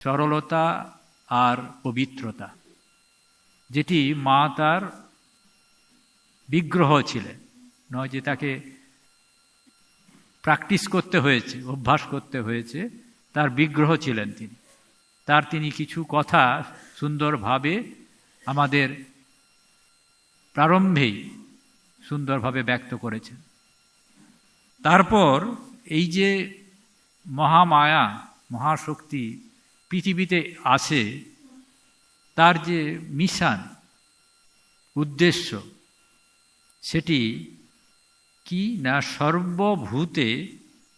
সরলতা আর পবিত্রতা, যেটি মা তার বিগ্রহ ছিলেন, নয় যে তাকে প্র্যাকটিস করতে হয়েছে, অভ্যাস করতে হয়েছে, তার বিগ্রহ ছিলেন তিনি কিছু কথা সুন্দরভাবে আমাদের প্রারম্ভেই সুন্দরভাবে ব্যক্ত করেছেন। তারপর এই যে মহামায়া, মহাশক্তি পৃথিবীতে আসে, তার যে মিশন, উদ্দেশ্য, সেটি কি না সর্বভূতে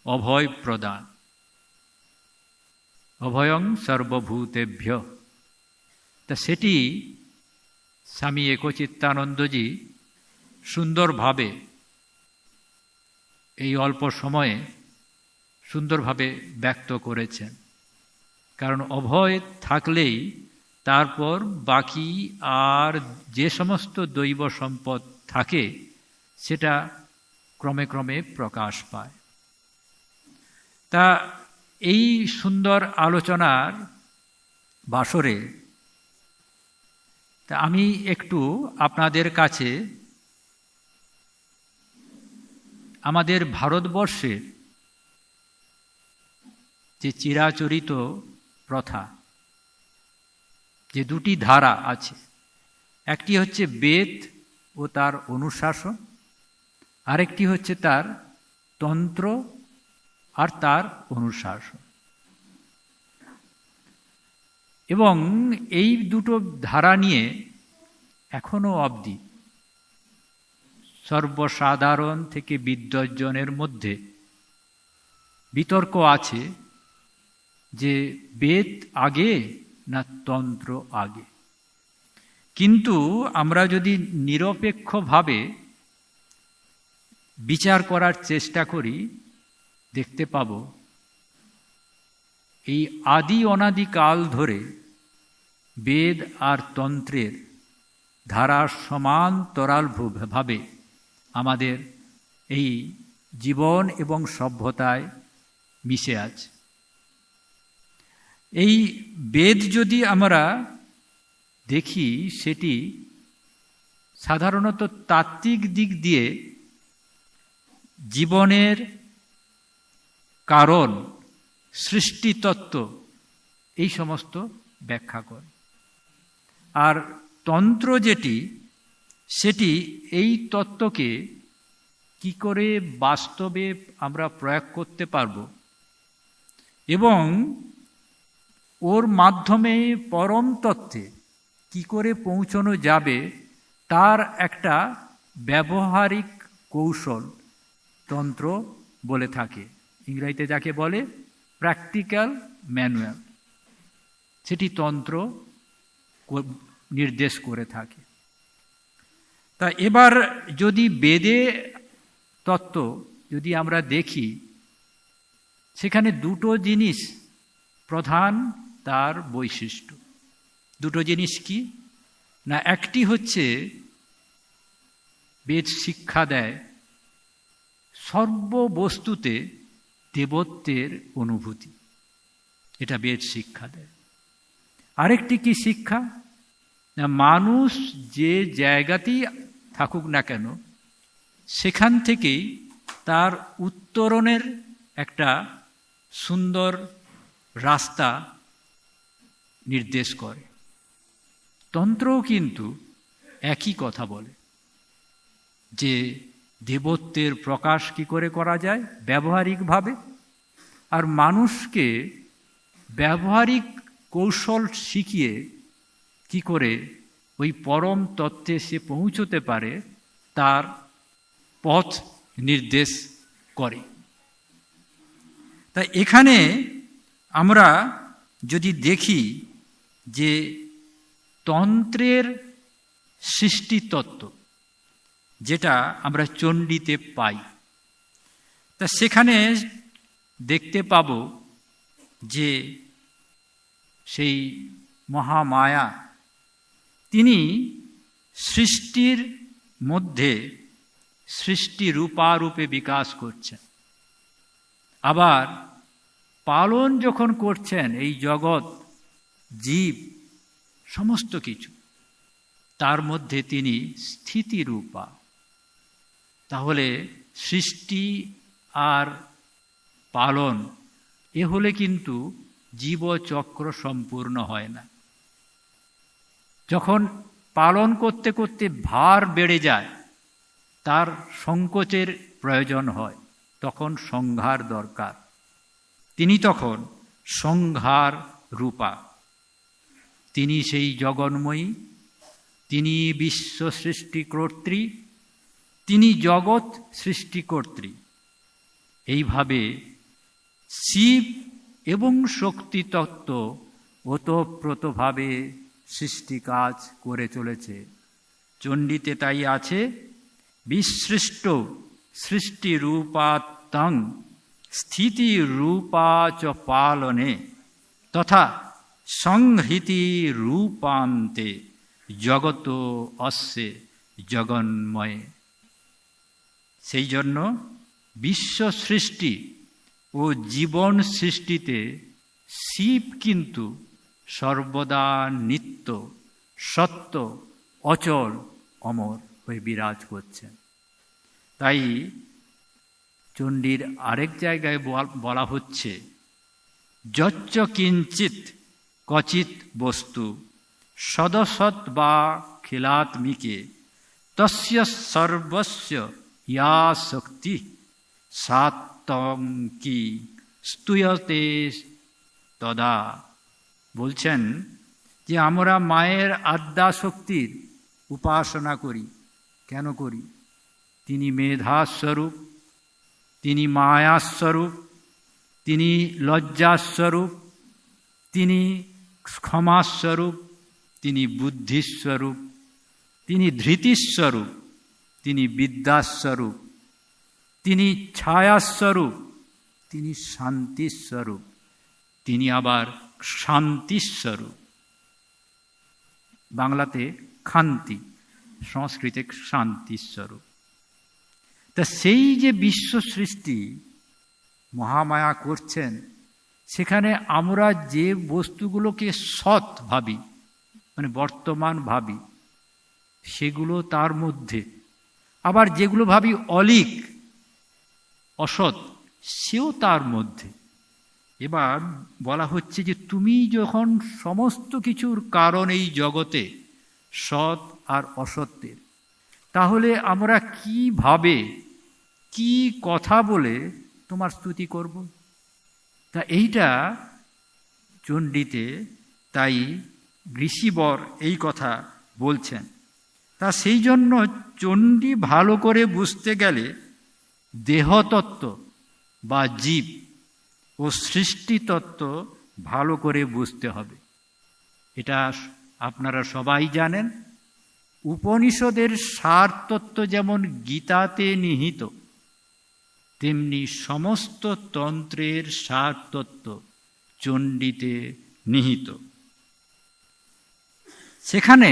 অভয় প্রদান, অভয়ং সর্বভূতেভ্য। তা সেটি স্বামী একচিত্তানন্দজি সুন্দরভাবে এই অল্প সময়ে সুন্দরভাবে ব্যক্ত করেছেন। কারণ অভয় থাকলেই তারপর বাকি আর যে সমস্ত দৈব সম্পদ থাকে সেটা ক্রমে ক্রমে প্রকাশ পায়। তা এই সুন্দর আলোচনার বাসরে তা আমি একটু আপনাদের কাছে আমাদের ভারতবর্ষের যে চিরাচরিত প্রথা, যে দুটি ধারা আছে, একটি হচ্ছে বেদ ও তার অনুশাসন, আরেকটি হচ্ছে তার তন্ত্র আর তার অনুশাসন। এবং এই দুটো ধারা নিয়ে এখনো অবধি সর্বসাধারণ থেকে বিদ্বজ্জনের মধ্যে বিতর্ক আছে যে বেদ আগে না তন্ত্র আগে। কিন্তু আমরা যদি নিরপেক্ষভাবে বিচার করার চেষ্টা করি, দেখতে পাব এই আদি অনাদিকাল ধরে বেদ আর তন্ত্রের ধারা সমান্তরালভাবে আমাদের এই জীবন এবং সভ্যতায় মিশে আছে। এই বেদ যদি আমরা দেখি, সেটি সাধারণত তাত্ত্বিক দিক দিয়ে জীবনের কারণ, সৃষ্টিতত্ত্ব এই সমস্ত ব্যাখ্যা করে। আর তন্ত্র যেটি, সেটি এই তত্ত্বকে কি করে বাস্তবে আমরা প্রয়োগ করতে পারব এবং ওর মাধ্যমে পরম তত্ত্বে কি করে পৌঁছানো যাবে, তার একটা ব্যবহারিক কৌশল তন্ত্র বলে থাকে। ইংরেজিতে যাকে বলে প্র্যাকটিক্যাল ম্যানুয়াল, সেটি তন্ত্র নির্দেশ করে থাকে। তা এবার যদি বেদে তত্ত্ব যদি আমরা দেখি, সেখানে দুটো জিনিস প্রধান তার বৈশিষ্ট্য। দুটো জিনিস কি না, একটি হচ্ছে বেদ শিক্ষা দেয় সর্ববস্তুতে দেবত্বের অনুভূতি, এটা বেদ শিক্ষা দেয়। আরেকটি কি শিক্ষা না, মানুষ যে জায়গাতেই থাকুক না কেন, সেখান থেকেই তার উত্তরণের একটা সুন্দর রাস্তা নির্দেশ করে। তন্ত্রও কিন্তু একই কথা বলে যে দেবত্বের প্রকাশ কি করে করা যায় ব্যবহারিকভাবে, আর মানুষকে ব্যবহারিক কৌশল শিখিয়ে কি করে ওই পরম তত্ত্বে সে পৌঁছতে পারে তার পথ নির্দেশ করে। তাই এখানে আমরা যদি দেখি যে তন্ত্রের সৃষ্টিতত্ত্ব যেটা আমরা চণ্ডীতে পাই, তা সেখানে দেখতে পাব যে সেই মহামায়া তিনি সৃষ্টির মধ্যে সৃষ্টি রূপারূপে বিকাশ করছেন, আবার পালন যখন করছেন এই জগৎ জীব, সমস্ত কিছু, তার মধ্যে তিনি স্থিতিরূপা। তাহলে সৃষ্টি আর পালন এ হলে কিন্তু জীবচক্র সম্পূর্ণ হয় না। যখন পালন করতে করতে ভার বেড়ে যায়, তার সংকোচের প্রয়োজন হয়, তখন সংহার দরকার। তিনি তখন সংহার রূপা। তিনি সেই জগন্ময়ী, তিনি বিশ্ব সৃষ্টিকর্ত্রী, তিনি জগৎ সৃষ্টিকর্ত্রী। এইভাবে শিব এবং শক্তিতত্ত্ব ওতপ্রোতভাবে সৃষ্টি কাজ করে চলেছে। চণ্ডীতে তাই আছে, বিসৃষ্ট সৃষ্টিরূপাত্মং স্থিতিরূপা চ পালনে তথা সংহৃতি রূপান্তে জগত অস্যে জগন্ময়ে। সেই জন্য বিশ্ব সৃষ্টি ও জীবন সৃষ্টিতে শিব কিন্তু সর্বদা নিত্য, সত্য, অচল, অমর হয়ে বিরাজ করছেন। তাই চণ্ডীর আরেক জায়গায় বলা হচ্ছে, যচ্চ কিঞ্চিত কচিত বস্তু সদসৎ বা খিলাত্মিকে তস্য সর্বস্য ইয়া শক্তি সাত্তং কি স্তুয়তে তদা। বলছেন যে আমরা মায়ের আদ্যা শক্তির উপাসনা করি। কেন করি? তিনি মেধাস্বরূপ, তিনি মায়াস্বরূপ, তিনি লজ্জাস্বরূপ, তিনি ক্ষমাস্বরূপ, তিনি বুদ্ধিস্বরূপ, তিনি ধৃতিস্বরূপ, তিনি বিদ্যাস্বরূপ, তিনি ছায়াস্বরূপ, তিনি শান্তিস্বরূপ, তিনি আবার শান্তিস্বরূপ। বাংলাতে খান্তি, সংস্কৃতে শান্তিস্বরূপ। তা সেই যে বিশ্ব সৃষ্টি মহামায়া করছেন, সেখানে আমরা যে বস্তুগুলোকে সৎ ভাবি, মানে বর্তমান ভাবি, সেগুলো তার মধ্যে, আবার যেগুলো ভাবি অলিক, অসৎ, সেও তার মধ্যে। এবার বলা হচ্ছে যে তুমি যখন সমস্ত কিছুর কারণ এই জগতে সৎ আর অসত্যের, তাহলে আমরা কিভাবে, কি কথা বলে তোমার স্তুতি করব? তা এইটা চণ্ডীতে তাই ঋষিবর এই কথা বলছেন। তা সেই জন্য চণ্ডী ভালো করে বুঝতে গেলে দেহতত্ত্ব বা জীব ও সৃষ্টিতত্ত্ব ভালো করে বুঝতে হবে। এটা আপনারা সবাই জানেন। উপনিষদের সারতত্ত্ব যেমন গীতাতে নিহিত, তেমনি সমস্ত তন্ত্রের সারতত্ত্ব চণ্ডীতে নিহিত। সেখানে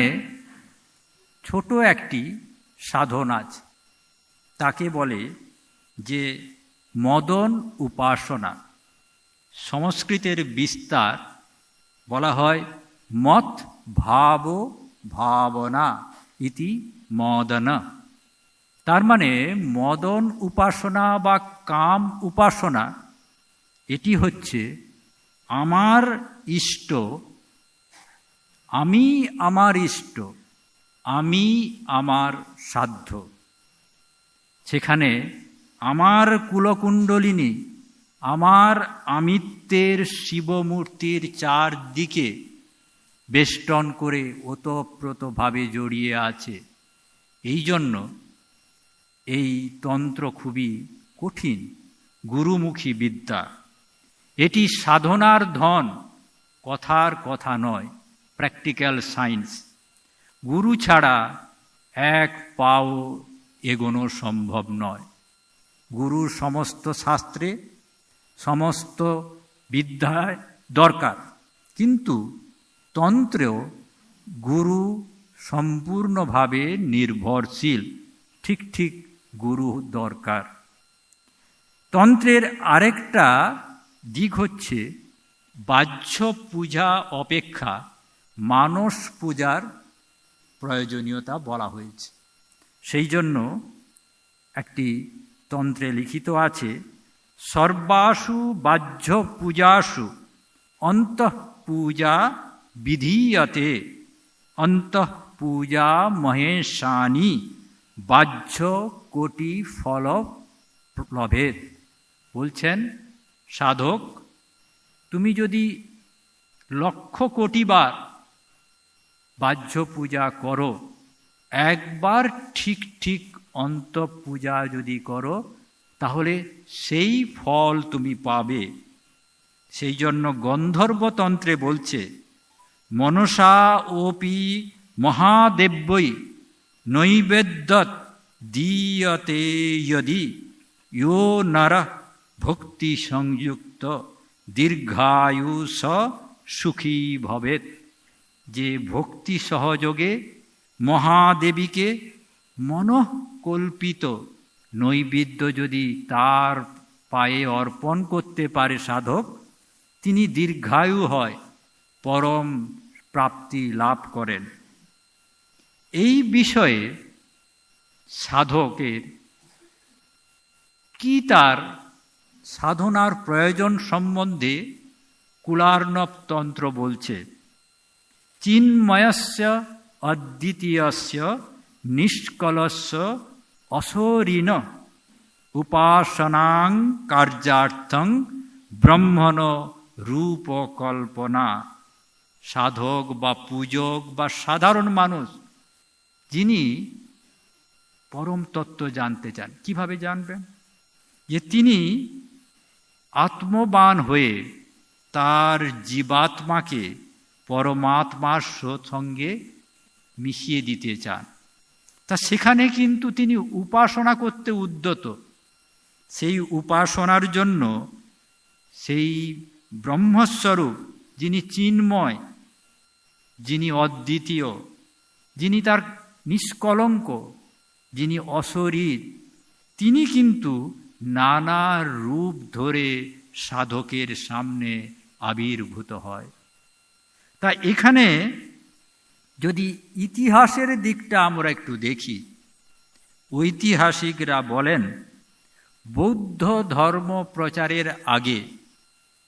ছোট একটি সাধন আছে, তাকে বলে যে মদন উপাসনা। সংস্কৃতের বিস্তার বলা হয় মত ভাব ভাবনা ইতি মদন। তার মানে মদন উপাসনা বা কাম উপাসনা, এটি হচ্ছে আমার ইষ্ট, আমি আমার ইষ্ট, আমি আমার সাধ্য। সেখানে আমার কুলকুণ্ডলিনী, আমার আমিত্বের শিবমূর্তির চারদিকে বেষ্টন করে ওতপ্রোতভাবে জড়িয়ে আছে। এই জন্য এই তন্ত্র খুবই কঠিন, গুরুমুখী বিদ্যা। এটি সাধনার ধন, কথার কথা নয়, প্র্যাকটিক্যাল সায়েন্স। গুরু ছাড়া এক পাও এগোনো সম্ভব নয়। গুরু সমস্ত শাস্ত্রে, সমস্ত বিদ্যায় দরকার, কিন্তু তন্ত্রেও গুরু সম্পূর্ণভাবে নির্ভরশীল। ঠিক ঠিক গুরু দরকার। তন্ত্রের আরেকটা দিক হচ্ছে বাহ্য পূজা অপেক্ষা মানস পূজার প্রয়োজনীয়তা বলা হয়েছে। সেই জন্য একটি তন্ত্রে লিখিত আছে, সর্বাসু বাহ্য পূজাসু অন্তঃ পূজা বিধীয়তে, অন্তঃ পূজা মহেশানি বাহ্য কোটি ফল লভেত। বলছেন, সাধক তুমি যদি 1,00,00,000,000 বাহ্য পূজা করো, একবার ঠিক ঠিক অন্তঃপূজা যদি করো, তাহলে সেই ফল তুমি পাবে। সেই জন্য গন্ধর্বতন্ত্রে বলছে, মনসা ওপি মহাদেব্যই নৈবেদ্যত দীয়তে যদি ইয়ো নরঃ ভক্তি সংযুক্ত দীর্ঘায়ু স সুখী ভবেৎ। যে ভক্তি সহযোগে মহাদেবীকে মনঃকল্পিত নৈবেদ্য যদি তার পায়ে অর্পণ করতে পারে সাধক, তিনি দীর্ঘায়ু হয়, পরম প্রাপ্তি লাভ করেন। এই বিষয়ে সাধকের কি তার সাধনার প্রয়োজন সম্বন্ধে কুলার্ণব তন্ত্র বলছে, চিন্ময়স্য অদ্বিতীয়স্য নিষ্কলস্য অশরীণ উপাসনাং কার্যার্থং ব্রহ্মণ রূপকল্পনা। সাধক বা পূজক বা সাধারণ মানুষ যিনি পরম তত্ত্ব জানতে চান, কিভাবে জানবেন? যে তিনি আত্মবান হয়ে তার জীবাত্মাকে পরমাত্মার সঙ্গে মিশিয়ে দিতে চান। তা সেখানে কিন্তু তিনি উপাসনা করতে উদ্যত। সেই উপাসনার জন্য সেই ব্রহ্মস্বরূপ যিনি চিন্ময়, যিনি অদ্বিতীয়, যিনি তার নিষ্কলঙ্ক, যিনি অশরীর, তিনি কিন্তু নানা রূপ ধরে সাধকের সামনে আবির্ভূত হয়। তা এখানে যদি ইতিহাসের দিকটা আমরা একটু দেখি, ঐতিহাসিকরা বলেন বৌদ্ধ ধর্ম প্রচারের আগে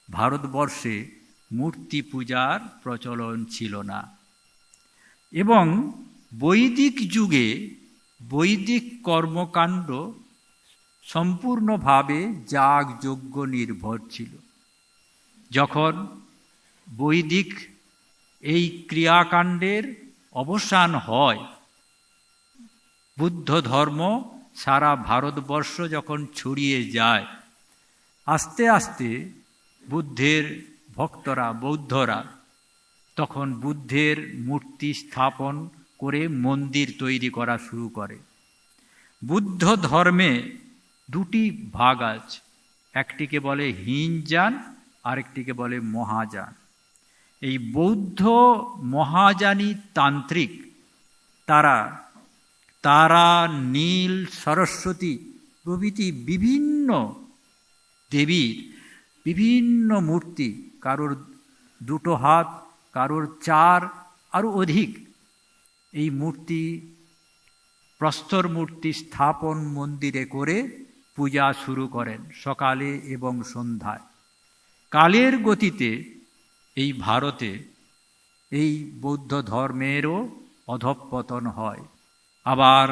ভারতবর্ষে মূর্তি পূজার প্রচলন ছিল না, এবং বৈদিক যুগে বৈদিক কর্মকাণ্ড সম্পূর্ণভাবে যাগযজ্ঞ নির্ভর ছিল। যখন বৈদিক এই ক্রিয়াকাণ্ডের অবসান হয়, বুদ্ধ ধর্ম সারা ভারতবর্ষ যখন ছড়িয়ে যায়, আস্তে আস্তে বুদ্ধের ভক্তরা, বৌদ্ধরা তখন বুদ্ধের মূর্তি স্থাপন করে মন্দির তৈরি করা শুরু করে। বুদ্ধ ধর্মে দুটি ভাগ আছে, একটিকে বলে হীনযান, আরেকটিকে বলে মহাযান। এই বৌদ্ধ মহাযানী তান্ত্রিক তারা নীল, সরস্বতী প্রভৃতি বিভিন্ন দেবীর বিভিন্ন মূর্তি, কারোর 2 হাত, কারোর 4, আরও অধিক, এই মূর্তি প্রস্তর মূর্তি স্থাপন মন্দিরে করে পূজা শুরু করেন সকালে এবং সন্ধ্যায়। কালের গতিতে এই ভারতে এই বৌদ্ধ ধর্মেরও অধঃপতন হয়, আবার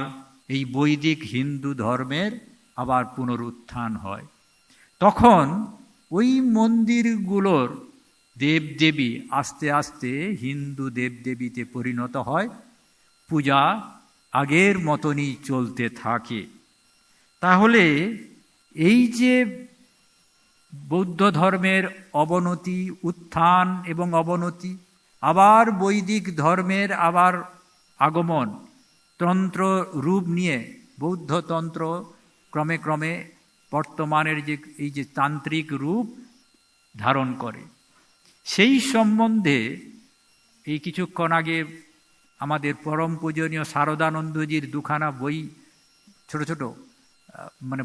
এই বৈদিক হিন্দু ধর্মের আবার পুনরুত্থান হয়। তখন ওই মন্দিরগুলোর দেবদেবী আস্তে আস্তে হিন্দু দেবদেবীতে পরিণত হয়, পূজা আগের মতনই চলতে থাকে। তাহলে এই যে বৌদ্ধ ধর্মের অবনতি, উত্থান এবং অবনতি, আবার বৈদিক ধর্মের আবার আগমন, তন্ত্র রূপ নিয়ে বৌদ্ধ তন্ত্র ক্রমে ক্রমে বর্তমানের যে এই যে তান্ত্রিক রূপ ধারণ করে, সেই সম্বন্ধে এই কিছুক্ষণ আগে আমাদের পরম পূজনীয় শারদানন্দজির 2খানা বই, ছোট ছোট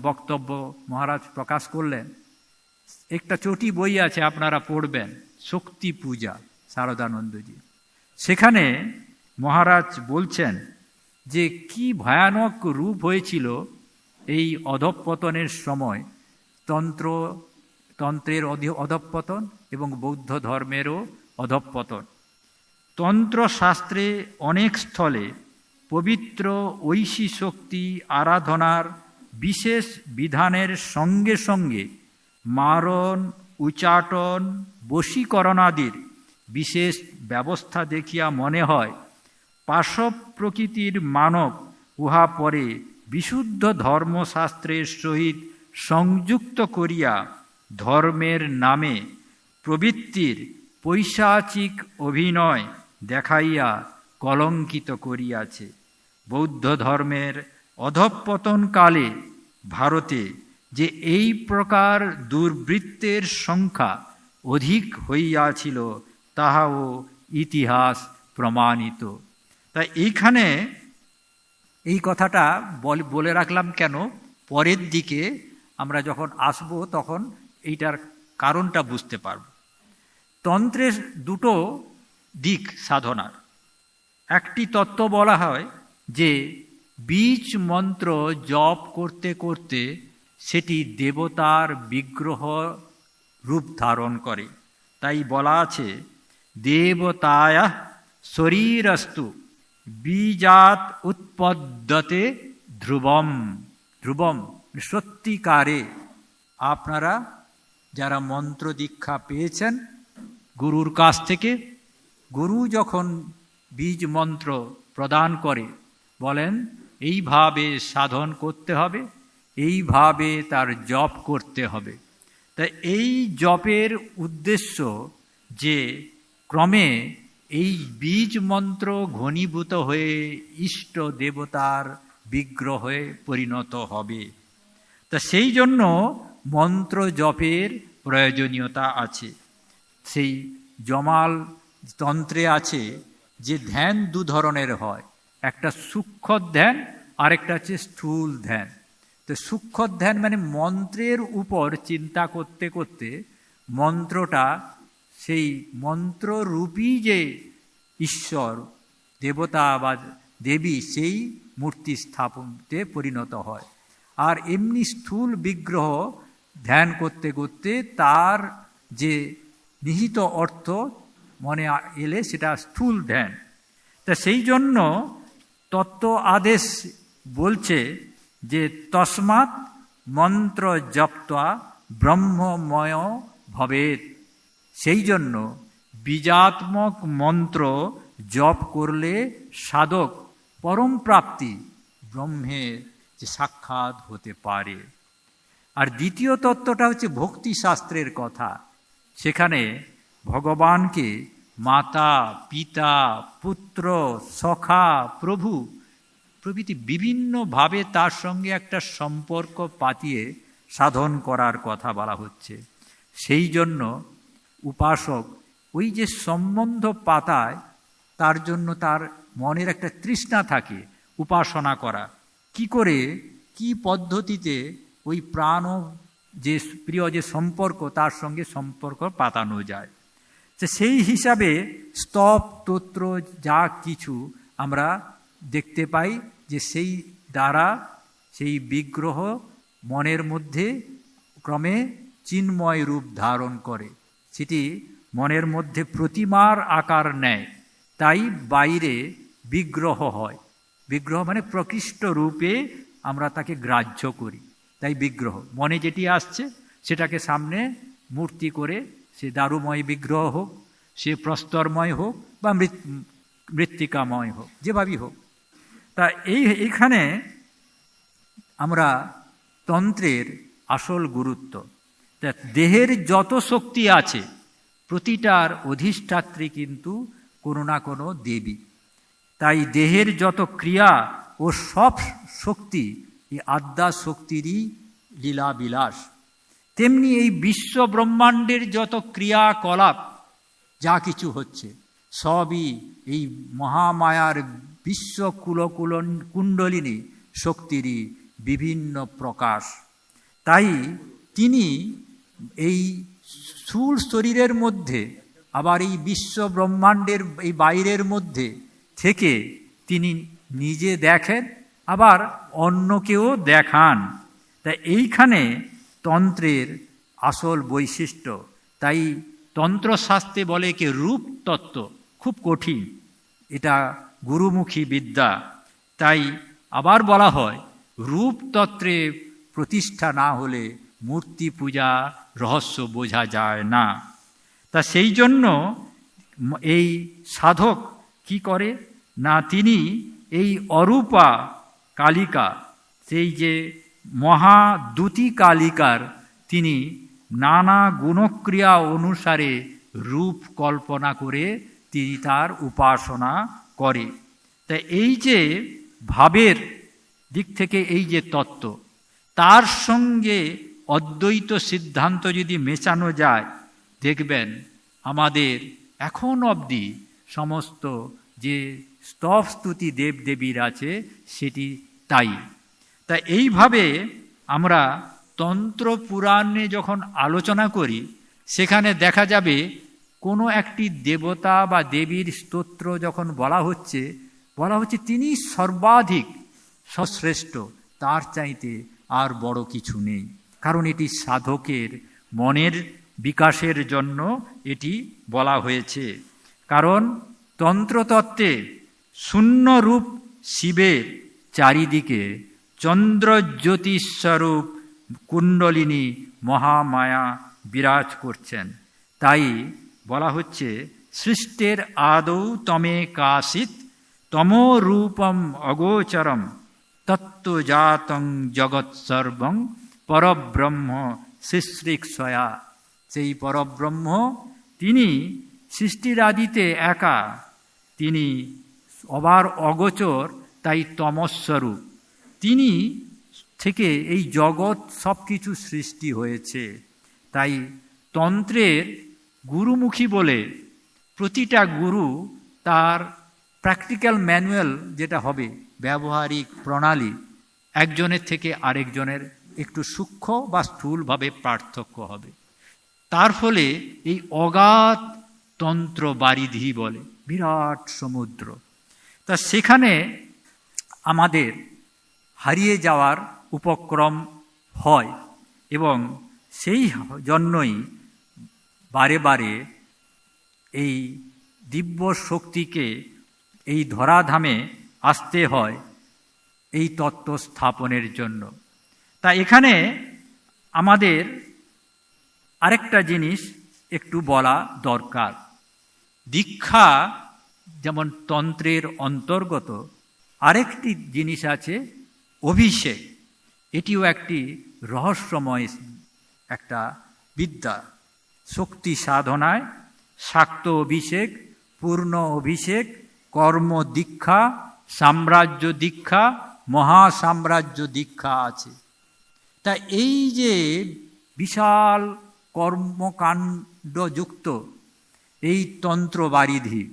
বক্তব্য মহারাজ প্রকাশ করলেন। একটা চটি বই আছে, আপনারা পড়বেন, শক্তি পূজা শারদানন্দজি। সেখানে মহারাজ বলছেন যে কি ভয়ানক রূপ হয়েছিল এই অধঃপতনের সময়, তন্ত্রের অধঃপতন এবং বৌদ্ধ ধর্মেরও অধঃপতন। তন্ত্রশাস্ত্রে অনেক স্থলে পবিত্র ঐশী শক্তি আরাধনার বিশেষ বিধানের সঙ্গে সঙ্গে মারণ, উচাটন, বশীকরণাদির বিশেষ ব্যবস্থা দেখিয়া মনে হয় পাশব প্রকৃতির মানব উহা পরে বিশুদ্ধ ধর্মশাস্ত্রের সহিত সংযুক্ত করিয়া ধর্মের নামে প্রবৃত্তির পৈশাচিক অভিনয় দেখাইয়া কলঙ্কিত করিয়াছে। বৌদ্ধ ধর্মের অধঃপতনকালে ভারতে যে এই প্রকার দুর্বৃত্তের সংখ্যা অধিক হইয়াছিল তাহাও ইতিহাস প্রমাণিত। তাই এইখানে এই কথাটা বলে রাখলাম কেন, পরের দিকে আমরা যখন আসব তখন এইটার কারণটা বুঝতে পারব। তন্ত্রের দুটো দিক সাধনার। একটি তত্ত্ব বলা হয় যে বীজ মন্ত্র জপ করতে করতে সেটি দেবতার বিগ্রহ রূপ ধারণ করে। তাই বলা আছে দেবতায়া শরীরস্তু বীজাত উৎপদ্যতে ধ্রুবম। ধ্রুবম সত্যিকারে আপনারা যারা মন্ত্র দীক্ষা পেয়েছেন গুরুর কাছ থেকে, গুরু যখন বীজ মন্ত্র প্রদান করে বলেন এইভাবে সাধন করতে হবে, এইভাবে তার জপ করতে হবে। তাই এই জপের উদ্দেশ্য যে ক্রমে এই বীজ মন্ত্র ঘনীভূত হয়ে ইষ্ট দেবতার বিগ্রহে পরিণত হবে। তা সেই জন্য মন্ত্র জপের প্রয়োজনীয়তা আছে। সেই জমাল তন্ত্রে আছে যে ধ্যান দু ধরনের হয়, একটা সূক্ষ্ম ধ্যান আর একটা হচ্ছে স্থূল ধ্যান। তো সূক্ষ্ম ধ্যান মানে মন্ত্রের উপর চিন্তা করতে করতে মন্ত্রটা সেই মন্ত্ররূপী যে ঈশ্বর দেবতা বা দেবী সেই মূর্তি স্থাপনতে পরিণত হয়। আর এমনি স্থূল বিগ্রহ ধ্যান করতে করতে তার যে নিহিত অর্থ মনে এলে সেটা স্থূল ধ্যান। তা সেই জন্য তত্ত্ব আদেশ বলছে যে তস্মাৎ মন্ত্র জপ্ত্বা ব্রহ্মময় ভবেৎ। সেই জন্য বীজাত্মক মন্ত্র জপ করলে সাধক পরম প্রাপ্তি ব্রহ্মের যে সাক্ষাৎ হতে পারে। আর দ্বিতীয় তত্ত্বটা হচ্ছে ভক্তি শাস্ত্রের কথা। সেখানে ভগবানকে মাতা, পিতা, পুত্র, সখা, প্রভু প্রভৃতি বিভিন্নভাবে তার সঙ্গে একটা সম্পর্ক পাতিয়ে সাধন করার কথা বলা হচ্ছে। সেই জন্য উপাসক ওই যে সম্বন্ধ পাতায় তার জন্য তার মনের একটা তৃষ্ণা থাকে উপাসনা করা, কি করে কি পদ্ধতিতে ওই প্রাণ যে প্রিয় যে সম্পর্ক তার সঙ্গে সম্পর্ক পাতানো যায়। সেই হিসাবে স্তব স্তোত্র যা কিছু আমরা দেখতে পাই যে সেই দ্বারা সেই বিগ্রহ মনের মধ্যে ক্রমে চিন্ময় রূপ ধারণ করে, সেটি মনের মধ্যে প্রতিমার আকার নেয়। তাই বাইরে বিগ্রহ হয়। বিগ্রহ মানে প্রকৃষ্ট রূপে আমরা তাকে গ্রাহ্য করি। তাই বিগ্রহ মনে যেটি আসছে সেটাকে সামনে মূর্তি করে, সে দারুময় বিগ্রহ হোক, সে প্রস্তরময় হোক বা মৃত্তিকাময় হোক, যেভাবেই হোক। তা এইখানে আমরা তন্ত্রের আসল গুরুত্ব, দেহের যত শক্তি আছে প্রতিটার অধিষ্ঠাত্রী কিন্তু কোনো না কোনো দেবী। তাই দেহের যত ক্রিয়া ও সব শক্তি এই আদ্যা শক্তিরই লীলা বিলাস। তেমনি এই বিশ্ব ব্রহ্মাণ্ডের যত ক্রিয়াকলাপ যা কিছু হচ্ছে সবই এই মহামায়ার বিশ্ব কুণ্ডলিনী শক্তিরই বিভিন্ন প্রকাশ। তাই তিনি এই স্থূল শরীরের মধ্যে আবার এই বিশ্ব ব্রহ্মাণ্ডের এই বাইরের মধ্যে থেকে তিনি নিজে দেখেন, আবার অন্যকেও দেখান। তাই এইখানে তন্ত্রের আসল বৈশিষ্ট্য। তাই তন্ত্রশাস্ত্রে বলে কি রূপ তত্ত্ব খুব কঠিন, এটা গুরুমুখী বিদ্যা। তাই আবার বলা হয় রূপতত্ত্বে প্রতিষ্ঠা না হলে মূর্তি পূজা রহস্য বোঝা যায় না। তা সেই জন্য এই সাধক কি করে না, তিনি এই অরূপা কালিকা, সেই যে মহাদূতী কালিকার তিনি নানা গুণক্রিয়া অনুসারে রূপ কল্পনা করে তিনি তার উপাসনা করে। তা এই যে ভাবের দিক থেকে এই যে তত্ত্ব, তার সঙ্গে অদ্বৈত সিদ্ধান্ত যদি মেশানো যায়, দেখবেন আমাদের এখন অবধি সমস্ত যে স্তব স্তুতি দেবদেবীর আছে সেটি তাই। তা এইভাবে আমরা তন্ত্র পুরাণে যখন আলোচনা করি, সেখানে দেখা যাবে কোনো একটি দেবতা বা দেবীর স্তোত্র যখন বলা হচ্ছে তিনি সর্বাধিক সশ্রেষ্ঠ, তার চাইতে আর বড় কিছু নেই। কারণ এটি সাধকের মনের বিকাশের জন্য এটি বলা হয়েছে। কারণ তন্ত্রতত্ত্বে শূন্যরূপ শিবের চারিদিকে চন্দ্রজ্যোতিস্বরূপ কুণ্ডলিনী মহামায়া বিরাজ করছেন। তাই বলা হচ্ছে সৃষ্টের আদৌ তমে কাশিত তমোরূপম অগোচরম তত্ত্বজাতং জগৎ সর্বং পরব্রহ্ম সৃষ্টিক্সয়া। সেই পরব্রহ্ম তিনি সৃষ্টির আদিতে একা, তিনি অবার অগোচর, তাই তমস্বরূপ। তিনি থেকে এই জগৎ সব কিছু সৃষ্টি হয়েছে। তাই তন্ত্রের গুরুমুখী বলে প্রতিটা গুরু তার প্র্যাকটিক্যাল ম্যানুয়াল যেটা হবে, ব্যবহারিক প্রণালী, একজনের থেকে আরেকজনের একটু সূক্ষ্ম বা স্থূলভাবে পার্থক্য হবে। তার ফলে এই অগাধ তন্ত্র বারিধি বলে বিরাট সমুদ্র। তা সেখানে আমাদের হারিয়ে যাওয়ার উপক্রম হয়, এবং সেই জন্যই বারে বারে এই দিব্য শক্তিকে এই ধরাধামে আসতে হয় এই তত্ত্ব স্থাপনের জন্য। তা এখানে আমাদের আরেকটা জিনিস একটু বলা দরকার। দীক্ষা যেমন তন্ত্রের অন্তর্গত, আরেকটি জিনিস আছে অভিষেক। এটিও একটি রহস্যময় একটা বিদ্যা। শক্তি সাধনায় শাক্ত অভিষেক, পূর্ণ অভিষেক, কর্ম দীক্ষা, সাম্রাজ্য দীক্ষা, মহাসাম্রাজ্য দীক্ষা আছে। তা এই যে বিশাল কর্মকাণ্ডযুক্ত এই তন্ত্র বারিধি,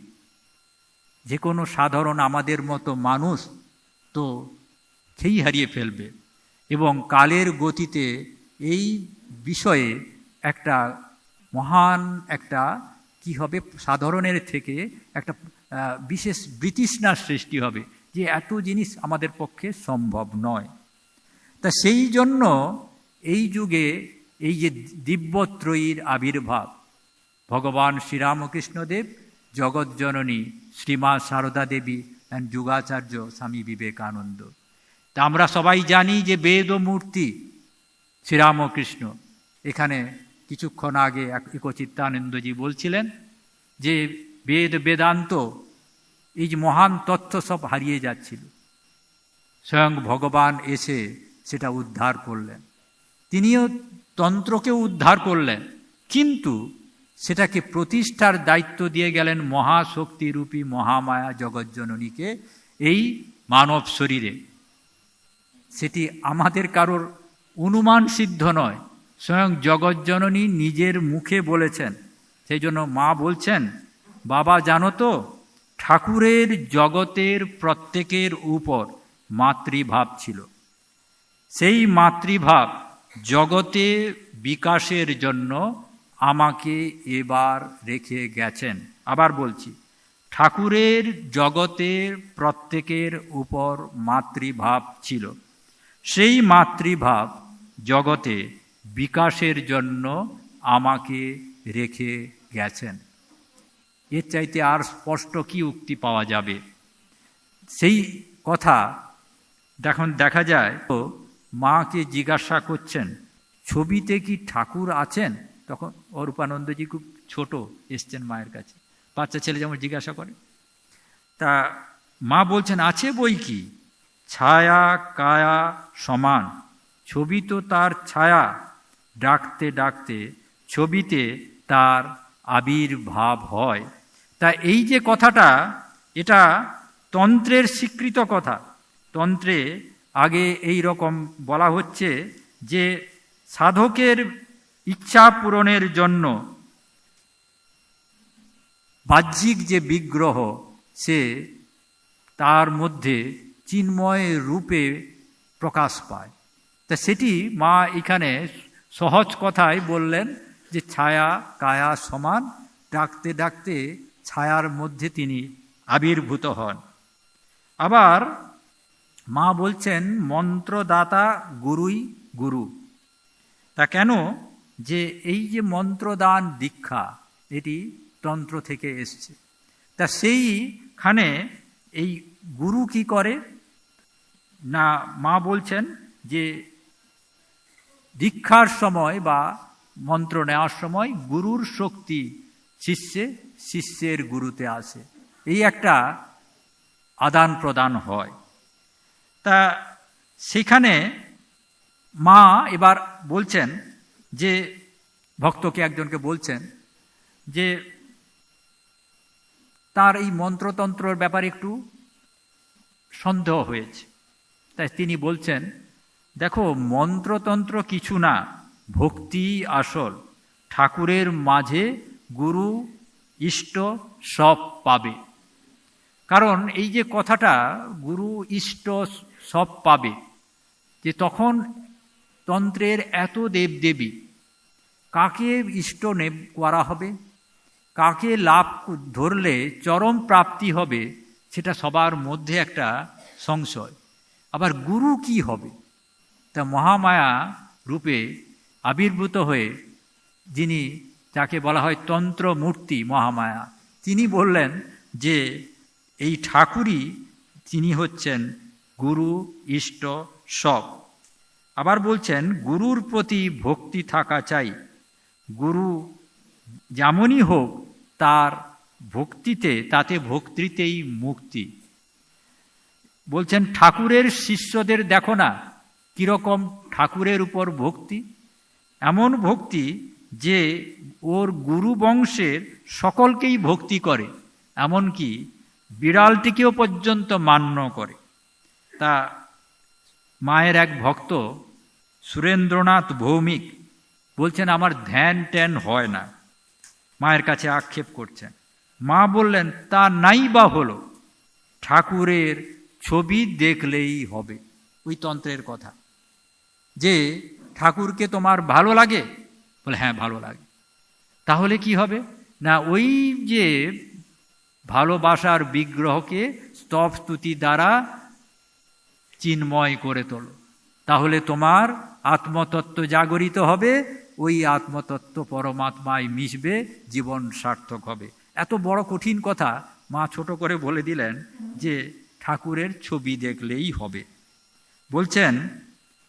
যে কোনো সাধারণ আমাদের মতো মানুষ তো খেই হারিয়ে ফেলবে, এবং কালের গতিতে এই বিষয়ে একটা মহান একটা কি হবে, সাধারণের থেকে একটা বিশেষ বিতৃষ্ণার সৃষ্টি হবে যে এত জিনিস আমাদের পক্ষে সম্ভব নয়। তা সেই জন্য এই যুগে এই যে দিব্যত্রয়ীর আবির্ভাব, ভগবান শ্রীরামকৃষ্ণদেব, জগৎজননী শ্রীমা সারদা দেবী অ্যান্ড যুগাচার্য স্বামী বিবেকানন্দ। তা আমরা সবাই জানি যে বেদমূর্তি শ্রীরামকৃষ্ণ। এখানে কিছুক্ষণ আগে একচিত্তানন্দজি বলছিলেন যে বেদান্ত এই যে মহান তথ্য সব হারিয়ে যাচ্ছিল, স্বয়ং ভগবান এসে সেটা উদ্ধার করলেন। তিনিও তন্ত্রকেও উদ্ধার করলেন, কিন্তু সেটাকে প্রতিষ্ঠার দায়িত্ব দিয়ে গেলেন মহাশক্তিরূপী মহামায়া জগৎজননীকে এই মানব শরীরে। সেটি আমাদের কারোর অনুমান সিদ্ধ নয়, স্বয়ং জগৎজননী নিজের মুখে বলেছেন। সেই জন্য মা বলছেন, বাবা জানো তো, ঠাকুরের জগতের প্রত্যেকের উপর মাতৃভাব ছিল। সেই মাতৃভাব জগতে বিকাশের জন্য আমাকে এবার রেখে গেছেন। আবার বলছি, ঠাকুরের জগতের প্রত্যেকের উপর মাতৃভাব ছিল। সেই মাতৃভাব জগতে বিকাশের জন্য আমাকে রেখে গেছেন। এর চাইতে আর স্পষ্ট কি উক্তি পাওয়া যাবে? সেই কথা এখন দেখা যায়। তো মাকে জিজ্ঞাসা করছেন, ছবিতে কি ঠাকুর আছেন? তখন অরূপানন্দজি খুব ছোট এসছেন মায়ের কাছে, বাচ্চা ছেলে যেমন জিজ্ঞাসা করে। তা মা বলছেন, আছে বই কি, ছায়া কায়া সমান, ছবি তো তার ছায়া, ডাকতে ডাকতে ছবিতে তার আবির্ভাব হয়। তা এই যে কথাটা, এটা তন্ত্রের স্বীকৃত কথা। তন্ত্রে আগে এই রকম বলা হচ্ছে যে সাধকের ইচ্ছা পূরণের জন্য বাহ্যিক যে বিগ্রহ, সে তার মধ্যে চিন্ময় রূপে প্রকাশ পায়। তা সেটি মা এখানে সহজ কথায় বললেন যে ছায়া কায়া সমান, ডাকতে ডাকতে ছায়ার মধ্যে তিনি আবির্ভূত হন। আবার মা বলছেন, মন্ত্রদাতা গুরুই গুরু। তা কেন? যে এই যে মন্ত্রদান দীক্ষা, এটি তন্ত্র থেকে এসছে। তা সেইখানে এই গুরু কি করে না, মা বলছেন যে দীক্ষার সময় বা মন্ত্র নেওয়ার সময় গুরুর শক্তি শিষ্যে, শিষ্যের গুরুতে আসে, এই একটা আদান প্রদান হয়। তা সেখানে মা এবার বলছেন যে ভক্তকে, একজনকে বলছেন যে তার এই মন্ত্রতন্ত্রর ব্যাপারে একটু সন্দেহ হয়েছে। তাই তিনি বলছেন, দেখো মন্ত্রতন্ত্র কিছু না, ভক্তি আসল। ঠাকুরের মাঝে গুরু ইষ্ট সব পাবে। কারণ এই যে কথাটা গুরু ইষ্ট সব পাবে, যে তখন তন্ত্রের এত দেবদেবী, কাকে ইষ্ট করা হবে, কাকে লাভ ধরলে চরম প্রাপ্তি হবে, সেটা সবার মধ্যে একটা সংশয়। আবার গুরু কি হবে? তা মহামায়া রূপে আবির্ভূত হয়ে যিনি, যাকে বলা হয় তন্ত্র মূর্তি মহামায়া, তিনি বললেন যে এই ঠাকুরই তিনি হচ্ছেন গুরু ইষ্ট সব। আবার বলছেন, গুরুর প্রতি ভক্তি থাকা চাই। গুরু যেমনই হোক, তার ভক্তিতে, তাতে ভক্তিতেই মুক্তি। বলছেন, ঠাকুরের শিষ্যদের দেখো না কিরকম ঠাকুরের উপর ভক্তি, এমন ভক্তি যে ওর গুরু বংশের সকলকেই ভক্তি করে, এমনকি বিড়ালটিকেও পর্যন্ত মান্য করে। তা মায়ের এক ভক্ত সুরেন্দ্রনাথ ভৌমিক বলছেন, আমার ধ্যান ট্যান হয় না, মায়ের কাছে আক্ষেপ করছেন। মা বললেন, তা নাই বা হলো, ঠাকুরের ছবি দেখলেই হবে। ওই তন্ত্রের কথা, যে ঠাকুরকে তোমার ভালো লাগে? বলে হ্যাঁ ভালো লাগে। তাহলে কি হবে না, ওই যে ভালোবাসার বিগ্রহকে স্তব স্তুতি দ্বারা চিন্ময় করে তোলো, তাহলে তোমার আত্মতত্ত্ব জাগরিত হবে, ওই আত্মতত্ত্ব পরমাত্মায় মিশবে, জীবন সার্থক হবে। এত বড় কঠিন কথা মা ছোট করে বলে দিলেন যে ঠাকুরের ছবি দেখলেই হবে। বলছেন,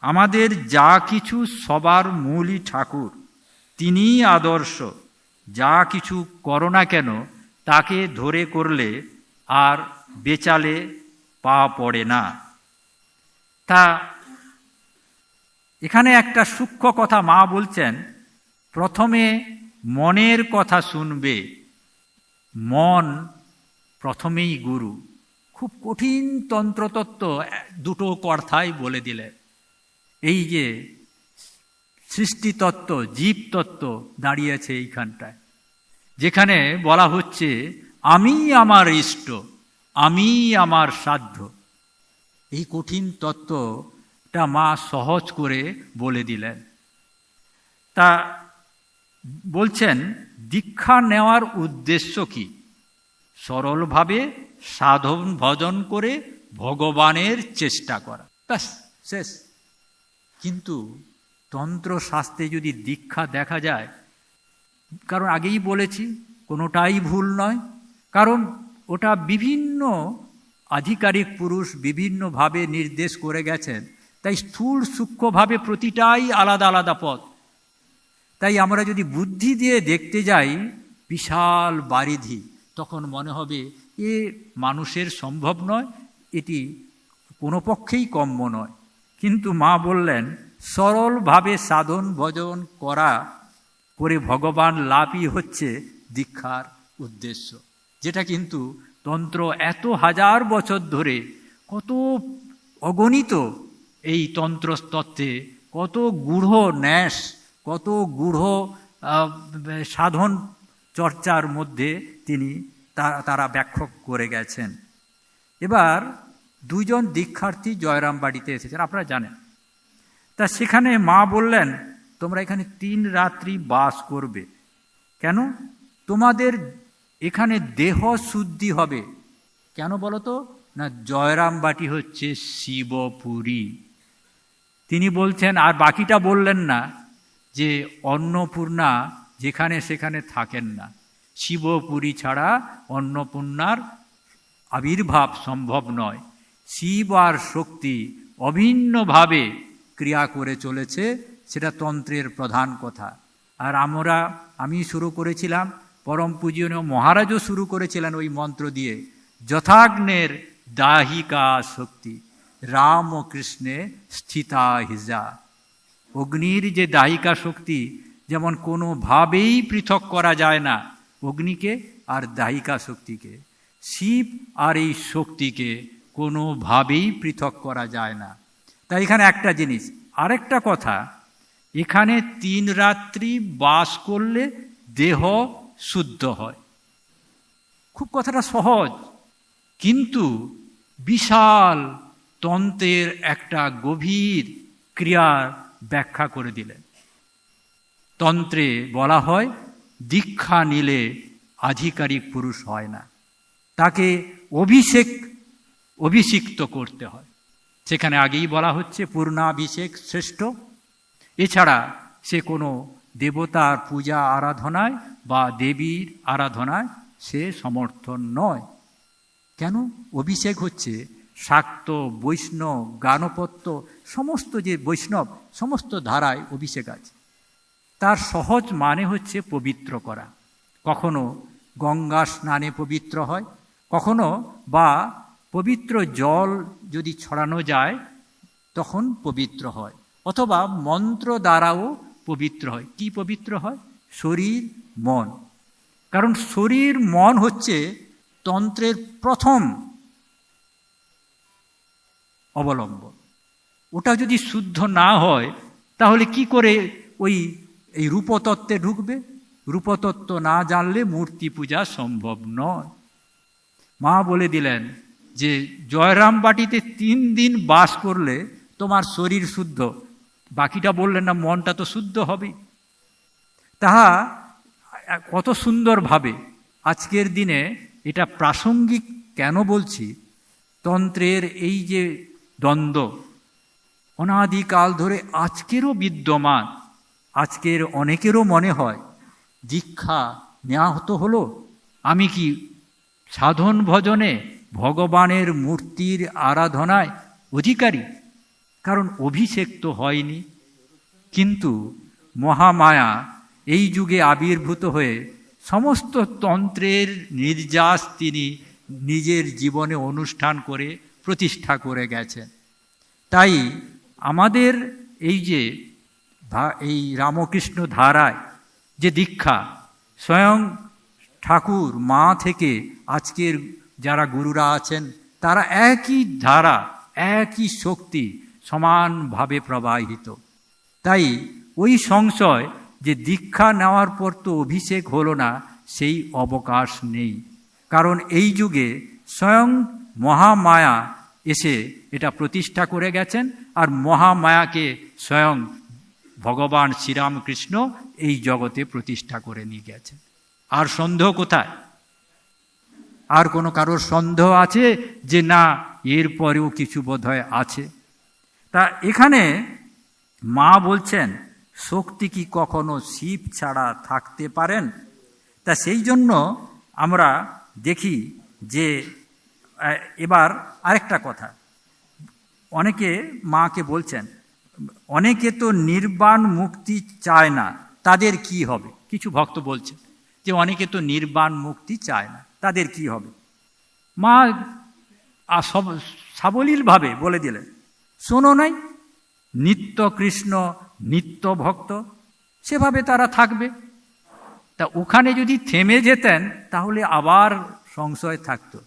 আমাদের যা কিছু সবার মূলই ঠাকুর, তিনিই আদর্শ। যা কিছু করো না কেন, তাকে ধরে করলে আর বেচালে পা পড়ে না। তা এখানে একটা সূক্ষ্ম কথা মা বলছেন, প্রথমে মনের কথা শুনবে, মন প্রথমেই গুরু। খুব কঠিন তন্ত্রতত্ত্ব দুটো কথাই বলে দিলেন। এই যে সৃষ্টিতত্ত্ব, জীবতত্ত্ব দাঁড়িয়েছে এইখানটায়, যেখানে বলা হচ্ছে আমি আমার ইষ্ট, আমি আমার সাধ্য। এই কঠিন তত্ত্বটা মা সহজ করে বলে দিলেন। তা বলছেন দীক্ষা নেওয়ার উদ্দেশ্য কি? সরলভাবে সাধন ভজন করে ভগবানের চেষ্টা করা, ব্যাস শেষ। কিন্তু তন্ত্রশাস্ত্রে যদি দীক্ষা দেখা যায়, কারণ আগেই বলেছি কোনোটাই ভুল নয়, কারণ ওটা বিভিন্ন আধিকারিক পুরুষ বিভিন্নভাবে নির্দেশ করে গেছেন, তাই স্থূল সূক্ষ্মভাবে প্রতিটাই আলাদা আলাদা পথ। তাই আমরা যদি বুদ্ধি দিয়ে দেখতে যাই বিশাল বারিধি, তখন মনে হবে এ মানুষের সম্ভব নয়, এটি কোনো পক্ষেই কম্য নয়। কিন্তু মা বললেন সরলভাবে সাধন ভজন করে ভগবান লাভই হচ্ছে দীক্ষার উদ্দেশ্য, যেটা কিন্তু তন্ত্র এত হাজার বছর ধরে কত অগণিত এই তন্ত্রতত্ত্বে কত গূঢ় ন্যাস, কত গূঢ় সাধন চর্চার মধ্যে তারা ব্যাখ্যা করে গেছেন। এবার দুজন দীক্ষার্থী জয়রাম বাড়িতে এসেছেন, আপনারা জানেন। তা সেখানে মা বললেন তোমরা এখানে 3 রাত্রি বাস করবে। কেন? তোমাদের এখানে দেহ শুদ্ধি হবে। কেন বলো তো? না, জয়রাম বাটি হচ্ছে শিবপুরী। তিনি বলছেন, আর বাকিটা বললেন না যে অন্নপূর্ণা যেখানে সেখানে থাকেন না, শিবপুরী ছাড়া অন্নপূর্ণার আবির্ভাব সম্ভব নয়। শিব আর শক্তি অভিন্নভাবে ক্রিয়া করে চলেছে, সেটা তন্ত্রের প্রধান কথা। আর আমি শুরু করেছিলাম, পরম পূজনীয় মহারাজও শুরু করেছিলেন ওই মন্ত্র দিয়ে, যথাগ্নের দাহিকা শক্তি রাম ও কৃষ্ণে স্থিতা হিজা। অগ্নির যে দাহিকা শক্তি, যেমন কোনোভাবেই পৃথক করা যায় না অগ্নিকে আর দাহিকা শক্তিকে, শিব আর এই শক্তিকে কোনোভাবেই পৃথক করা যায় না। তাই এখানে একটা জিনিস। আরেকটা কথা, এখানে 3 রাত্রি বাস করলে দেহ শুদ্ধ হয়। খুব কথাটা সহজ, কিন্তু বিশাল তন্ত্রের একটা গভীর ক্রিয়ার ব্যাখ্যা করে দিলেন। তন্ত্রে বলা হয় দীক্ষা নিলে আধিকারিক পুরুষ হয় না, তাকে অভিষিক্ত করতে হয়। সেখানে আগেই বলা হচ্ছে পূর্ণাভিষেক শ্রেষ্ঠ। এছাড়া সে কোনো দেবতার পূজা আরাধনায় বা দেবীর আরাধনায় সে সমর্থন নয়। কেন? অভিষেক হচ্ছে শাক্ত, বৈষ্ণব, গানপত্য, সমস্ত যে বৈষ্ণব সমস্ত ধারায় অভিষেক আছে। তার সহজ মানে হচ্ছে পবিত্র করা। কখনো গঙ্গা স্নানে পবিত্র হয়, কখনো বা পবিত্র জল যদি ছড়ানো যায় তখন পবিত্র হয়, অথবা মন্ত্র দ্বারাও পবিত্র হয়। কি পবিত্র হয়? শরীর, মন। কারণ শরীর মন হচ্ছে তন্ত্রের প্রথম অবলম্বন। ওটা যদি শুদ্ধ না হয় তাহলে কি করে এই রূপতত্ত্বে ঢুকবে? রূপতত্ত্ব না জানলে মূর্তি পূজা সম্ভব নয়। মা বলে দিলেন যে জয়রাম বাটিতে 3 দিন বাস করলে তোমার শরীর শুদ্ধ, বাকিটা বললেন না মনটা তো শুদ্ধ হবে। তাহা কত সুন্দরভাবে আজকের দিনে এটা প্রাসঙ্গিক কেন বলছি, তন্ত্রের এই যে দ্বন্দ্ব অনাদিকাল ধরে আজকেরও বিদ্যমান। আজকের অনেকেরও মনে হয় দীক্ষা নেওয়া হলো, আমি কি সাধন ভজনে ভগবানের মূর্তির আরাধনায় অধিকারী, কারণ অভিষেক তো হয়নি। কিন্তু মহামায়া এই যুগে আবির্ভূত হয়ে সমস্ত তন্ত্রের নির্যাস তিনি নিজের জীবনে অনুষ্ঠান করে প্রতিষ্ঠা করে গেছেন। তাই আমাদের এই রামকৃষ্ণ ধারায় যে দীক্ষা, স্বয়ং ঠাকুর মা থেকে আজকের যারা গুরুরা আছেন তারা একই ধারা, একই শক্তি সমানভাবে প্রবাহিত। তাই ওই সংশয় যে দীক্ষা নেওয়ার পর তো অভিষেক হলো না, সেই অবকাশ নেই। কারণ এই যুগে স্বয়ং মহামায়া এসে এটা প্রতিষ্ঠা করে গেছেন, আর মহামায়াকে স্বয়ং ভগবান শ্রীরামকৃষ্ণ এই জগতে প্রতিষ্ঠা করে নিয়ে গেছেন। আর সন্দেহ কোথায়? আর কোনো কারোর সন্দেহ আছে যে না এরপরেও কিছু বোধহয় আছে? তা এখানে মা বলছেন শক্তি কি কখনো শিব ছাড়া থাকতে পারেন? তা সেই জন্য আমরা দেখি যে এবার আরেকটা কথা, অনেকে মাকে বলছেন অনেকে তো নির্বাণ মুক্তি চায় না, তাদের কি হবে? কিছু ভক্ত বলছেন যে অনেকে তো নির্বাণ মুক্তি চায় না, তাদের কি হবে? মা সব সাবলীলভাবে বলে দিলেন, শোনো নাই, নিত্য কৃষ্ণ নিত্য ভক্ত, সেভাবে তারা থাকবে। তা ওখানে যদি থেমে যেতেন তাহলে আবার সংশয় থাকতো।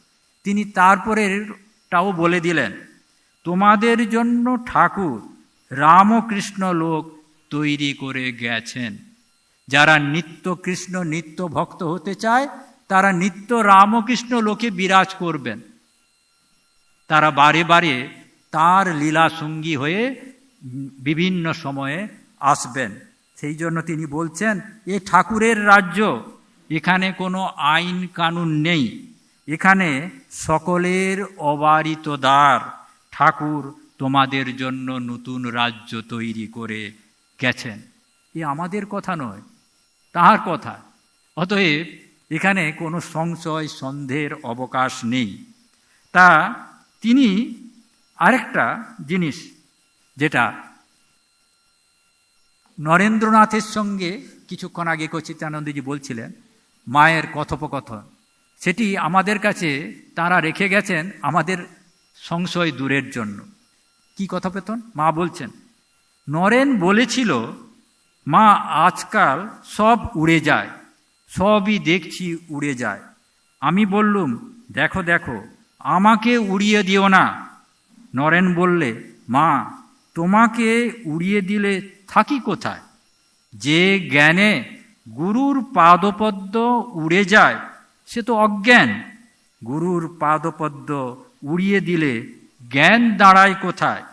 তিনি তারপরেরটাও বলে দিলেন, তোমাদের জন্য ঠাকুর রামকৃষ্ণ লোক তৈরি করে গেছেন। যারা নিত্য কৃষ্ণ নিত্য ভক্ত হতে চায় তারা নিত্য রামকৃষ্ণ লোকে বিরাজ করবেন। তারা বারে বারে তার লীলা সঙ্গী হয়ে বিভিন্ন সময়ে আসবেন। সেই জন্য তিনি বলছেন এ ঠাকুরের রাজ্য, এখানে কোনো আইন কানুন নেই, এখানে সকলের অবারিত দ্বার। ঠাকুর তোমাদের জন্য নতুন রাজ্য তৈরি করে গেছেন। এ আমাদের কথা নয়, তাহার কথা। অতএব এখানে কোনো সংশয় সন্দেহের অবকাশ নেই। তা তিনি আরেকটা জিনিস যেটা নরেন্দ্রনাথের সঙ্গে কিছুক্ষণ আগে কচিতানন্দজি বলছিলেন, মায়ের কথোপকথন, সেটি আমাদের কাছে তারা রেখে গেছেন আমাদের সংশয় দূরের জন্য। কি কথোপকথন? মা বলছেন, নরেন বলেছিল মা আজকাল সব উড়ে যায়, সবই দেখছি উড়ে যায়। আমি বললুম দেখো দেখো, আমাকে উড়িয়ে দিও না। নরেন বললে, মা তোমাকে উড়িয়ে দিলে থাকি কোথায়? যে জ্ঞানে গুরুর পাদপদ্ম উড়ে যায় সে তো অজ্ঞান। গুরুর পাদপদ্ম উড়িয়ে দিলে জ্ঞান দাঁড়ায় কোথায়?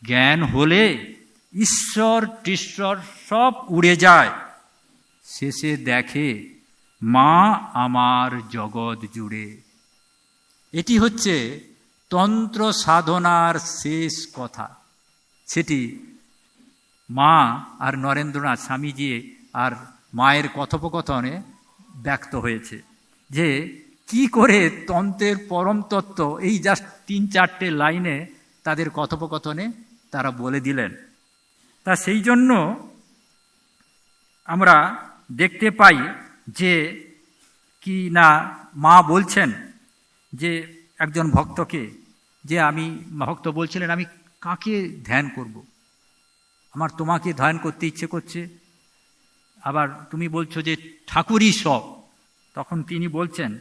জ্ঞান হলে ঈশ্বর টিশ্বর সব উড়ে যায়। শেষে দেখে মা আমার জগৎ জুড়ে। এটি হচ্ছে তন্ত্র সাধনার শেষ কথা। সেটি মা আর নরেন্দ্রনাথ স্বামীজি আর মায়ের কথোপকথনে ব্যক্ত হয়েছে, যে কি করে তন্ত্রের পরম তত্ত্ব এই জাস্ট 3-4টে লাইনে তাদের কথোপকথনে তারা বলে দিলেন। তা সেই জন্য আমরা দেখতে পাই যে কি না মা বলছেন যে একজন ভক্তকে, যে আমি ভক্ত বলছিলেন আমি কাকে ধ্যান করব, আমার তোমাকে ধ্যান করতে ইচ্ছে করছে, আবার তুমি বলছো যে ঠাকুরই সব। তখন তিনি বলছেন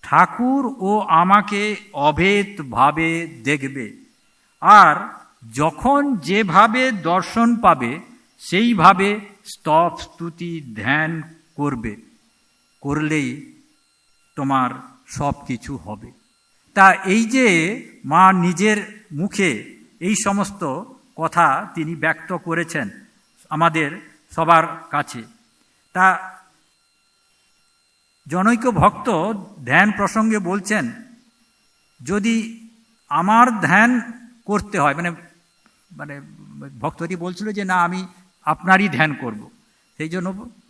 ঠাকুর ও আমাকে অভেদভাবে দেখবে, আর যখন যেভাবে দর্শন পাবে সেইভাবে স্তব স্তুতি ধ্যান করবে, করলেই তোমার সব কিছু হবে। তা এই যে মা নিজের মুখে এই সমস্ত কথা তিনি ব্যক্ত করেছেন আমাদের সবার কাছে। তা জনৈক ভক্ত ধ্যান প্রসঙ্গে বলছেন, যদি আমার ধ্যান করতে হয়, মানে মানে ভক্তটি বলছিল যে না আমি আপনারই ধ্যান করব। সেই জন্য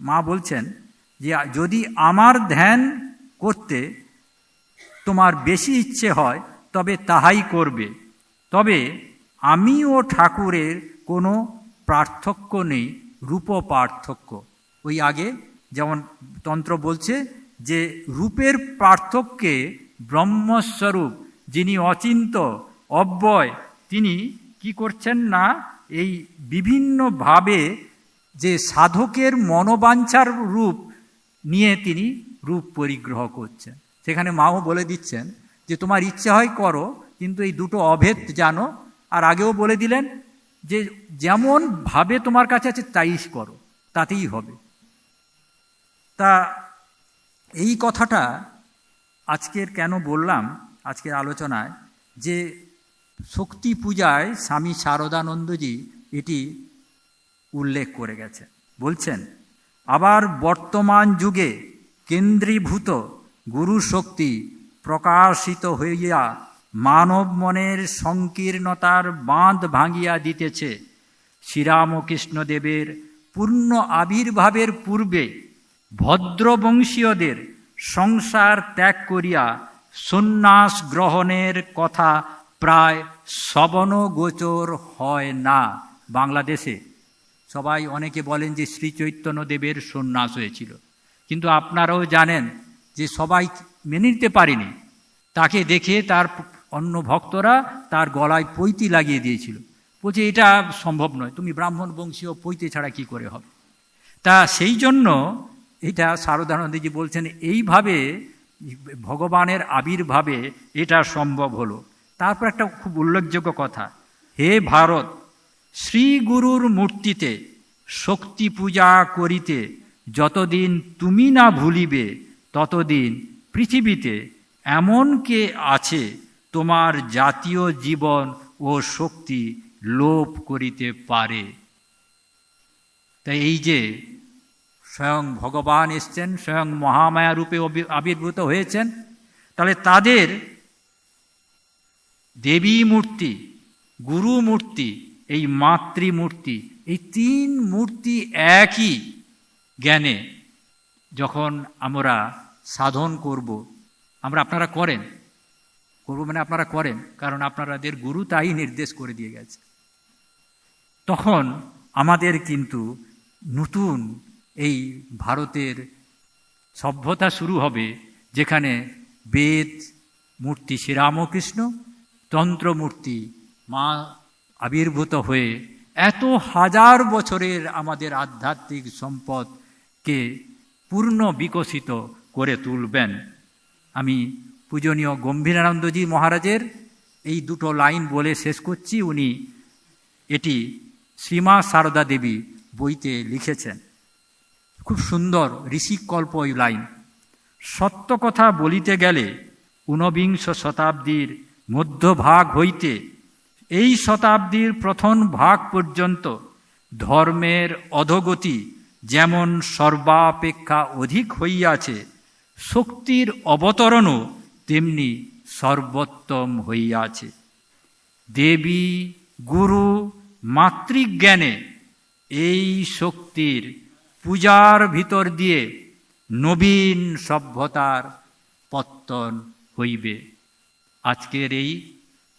মা বলছেন যে যদি আমার ধ্যান করতে তোমার বেশি ইচ্ছে হয় তবে তাহাই করবে, তবে আমি ও ঠাকুরের কোনো পার্থক্য নেই, রূপ পার্থক্য। ওই আগে যেমন তন্ত্র বলছে যে রূপের পার্থক্যে ব্রহ্মস্বরূপ যিনি অচিন্ত অব্যয়, তিনি কি করছেন না এই বিভিন্নভাবে যে সাধকের মনোবাঞ্ছার রূপ নিয়ে তিনি রূপ পরিগ্রহ করছেন। সেখানে মাও বলে দিচ্ছেন যে তোমার ইচ্ছে হয় করো, কিন্তু এই দুটো অভেদ জানো। আর আগেও বলে দিলেন যে যেমন ভাবে তোমার কাছে আছে তাই করো, তাতেই হবে। তা এই কথাটা আজকের কেন বললাম আজকের আলোচনায়, যে শক্তি পূজায় স্বামী শারদানন্দজি এটি উল্লেখ করে গেছেন। বলছেন আবার বর্তমান যুগে কেন্দ্রীভূত গুরু শক্তি প্রকাশিত হইয়া মানব মনের সংকীর্ণতার বাঁধ ভাঙিয়া দিতেছে। শ্রীরামকৃষ্ণদেবের পূর্ণ আবির্ভাবের পূর্বে ভদ্রবংশীয়দের সংসার ত্যাগ করিয়া সন্ন্যাস গ্রহণের কথা প্রায় শ্রবণগোচর হয় না। বাংলাদেশে সবাই অনেকে বলেন যে শ্রী চৈতন্যদেবের সন্ন্যাস হয়েছিল, কিন্তু আপনারাও জানেন যে সবাই মেনে নিতে পারেনি। তাকে দেখে তার অন্য ভক্তরা তার গলায় পৈতি লাগিয়ে দিয়েছিল, বলছে এটা সম্ভব নয়, তুমি ব্রাহ্মণ বংশীয়, পৈতে ছাড়া কি করে হবে। তা সেই জন্য এটা শারদানন্দজি বলছেন এইভাবে ভগবানের আবির্ভাবে এটা সম্ভব হলো। তারপর একটা খুব উল্লেখযোগ্য কথা, হে ভারত, শ্রী গুরুর মূর্তিতে শক্তি পূজা করিতে যতদিন তুমি না ভুলিবে, ততদিন পৃথিবীতে এমন কে আছে তোমার জাতীয় জীবন ও শক্তি লোপ করিতে পারে। তাই এই যে স্বয়ং ভগবান এসছেন, স্বয়ং মহামায়া রূপে আবির্ভূত হয়েছেন, তাহলে তাদের দেবী মূর্তি, গুরু মূর্তি, এই মাতৃমূর্তি, এই তিন মূর্তি একই জ্ঞানে যখন আমরা সাধন করব, আপনারা করেন, করব মানে আপনারা করেন, কারণ আপনাদের গুরু তাই নির্দেশ করে দিয়ে গেছে, তখন আমাদের কিন্তু নতুন এই ভারতের সভ্যতা শুরু হবে, যেখানে বেদ মূর্তি শ্রীরামকৃষ্ণ, তন্ত্রমূর্তি মা আবির্ভূত হয়ে এত হাজার বছরের আমাদের আধ্যাত্মিক সম্পদকে পূর্ণ বিকশিত করে তুলবেন। আমি পূজনীয় গম্ভীরানন্দজি মহারাজের এই দুটো লাইন বলে শেষ করছি। উনি এটি শ্রীমা সারদা দেবী বইতে লিখেছেন, খুব সুন্দর ঋষিকল্প ওই লাইন। সত্য কথা বলিতে গেলে ঊনবিংশ শতাব্দীর মধ্যভাগ হইতে এই শতাব্দীর প্রথম ভাগ পর্যন্ত ধর্মের অধোগতি যেমন সর্বাপেক্ষা অধিক হইয়াছে, শক্তির অবতরণও তেমনি সর্বোত্তম হইয়াছে। দেবী গুরু মাতৃজ্ঞানে এই শক্তির পূজার ভিতর দিয়ে নবীন সভ্যতার পত্তন হইবে। আজকের এই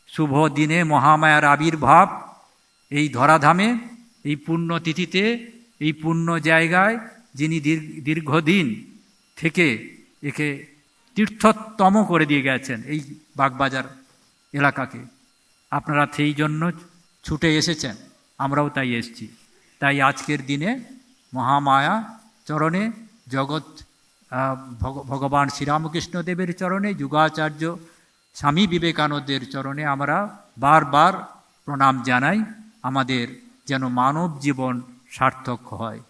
শুভ দিনে মহামায়ার আবির্ভাব এই ধরাধামে, এই পুণ্যতিথিতে, এই পুণ্য জায়গায়, যিনি দীর্ঘদিন থেকে একে তীর্থতম করে দিয়ে গেছেন এই বাগবাজার এলাকাকে, আপনারা সেই জন্য ছুটে এসেছেন, আমরাও তাই এসেছি। তাই আজকের দিনে মহামায়া চরণে, জগৎ ভগবান শ্রীরামকৃষ্ণদেবের চরণে, যুগাচার্য স্বামী বিবেকানন্দের চরণে আমরা বারবার প্রণাম জানাই, আমাদের যেন মানব জীবন সার্থক হয়।